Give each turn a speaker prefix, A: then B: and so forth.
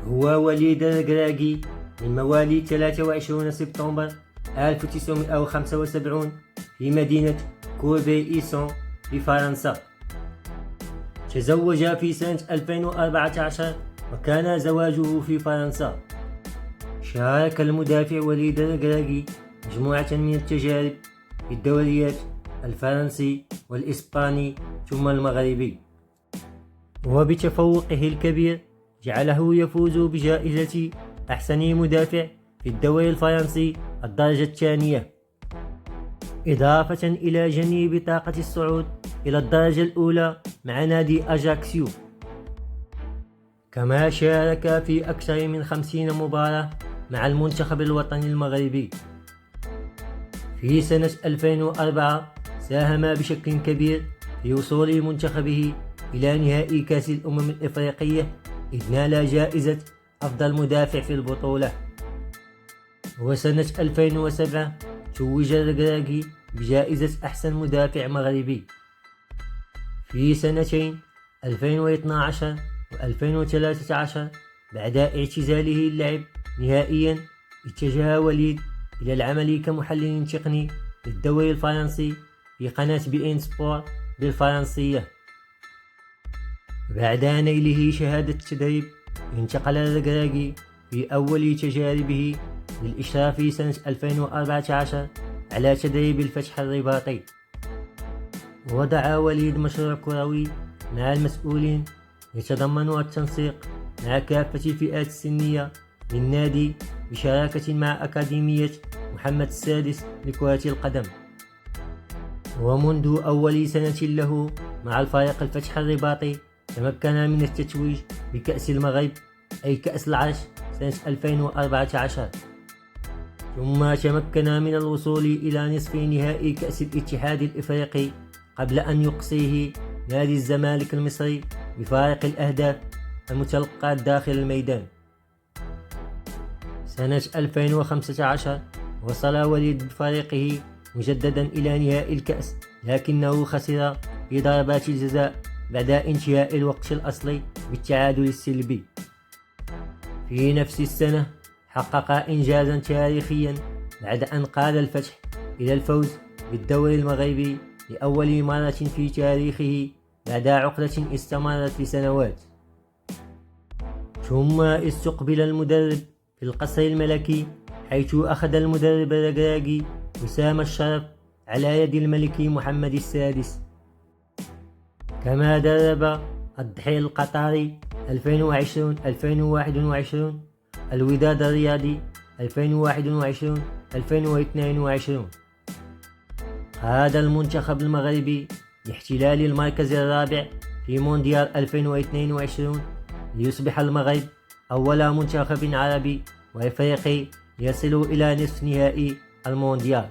A: هو وليد الركراكي من مواليد 23 سبتمبر 1975 في مدينة كوربي-إيسون بفرنسا. تزوج في سنة 2014 وكان زواجه في فرنسا. شارك المدافع وليد الركراكي مجموعة من التجارب في الدوريات الفرنسي والإسباني ثم المغربي، وبتفوقه الكبير جعله يفوز بجائزة أحسن مدافع في الدوري الفرنسي الدرجة الثانية، إضافة إلى جني بطاقة الصعود إلى الدرجة الأولى مع نادي أجاكسيو. كما شارك في أكثر من 50 مباراة مع المنتخب الوطني المغربي. في سنة 2004 ساهم بشكل كبير في وصول منتخبه إلى نهائي كأس الأمم الإفريقية، إذ نال جائزة أفضل مدافع في البطولة. وسنة 2007 توج الركراكي بجائزة أحسن مدافع مغربي. في سنتين 2012 و2013 بعد اعتزاله اللعب نهائيا اتجه وليد إلى العمل كمحلل تقني للدوري الفرنسي في قناة بي إن سبور بالفرنسية. بعد نيله شهادة التدريب انتقل الركراكي في أول تجاربه للإشراف في سنة 2014 على تدريب الفتح الرباطي. وضع وليد مشروع كروي مع المسؤولين يتضمن التنسيق مع كافة الفئات السنية للنادي بشراكة مع أكاديمية محمد السادس لكرة القدم. ومنذ أول سنة له مع الفريق الفتح الرباطي تمكن من التتويج بكأس المغرب أي كأس العرش سنة 2014، ثم تمكن من الوصول إلى نصف نهائي كأس الاتحاد الإفريقي قبل أن يقصيه نادي الزمالك المصري بفارق الأهداف المتلقى داخل الميدان. سنة 2015 وصل وليد بفريقه مجددا إلى نهائي الكأس، لكنه خسر في ضربات الجزاء بعد انتهاء الوقت الأصلي بالتعادل السلبي. في نفس السنة حقق إنجازا تاريخيا بعد أن قاد الفتح إلى الفوز بالدوري المغربي لأول مرة في تاريخه بعد عقدة استمرت لسنوات. ثم استقبل المدرب في القصر الملكي، حيث أخذ المدرب الركراكي وسام الشرف على يد الملك محمد السادس. كما درب الضحية القطري 2020-2021، الوداد الرياضي 2021-2022. قاد المنتخب المغربي لاحتلال المركز الرابع في مونديال 2022 ليصبح المغرب أول منتخب عربي وإفريقي يصل إلى نصف نهائي المونديال.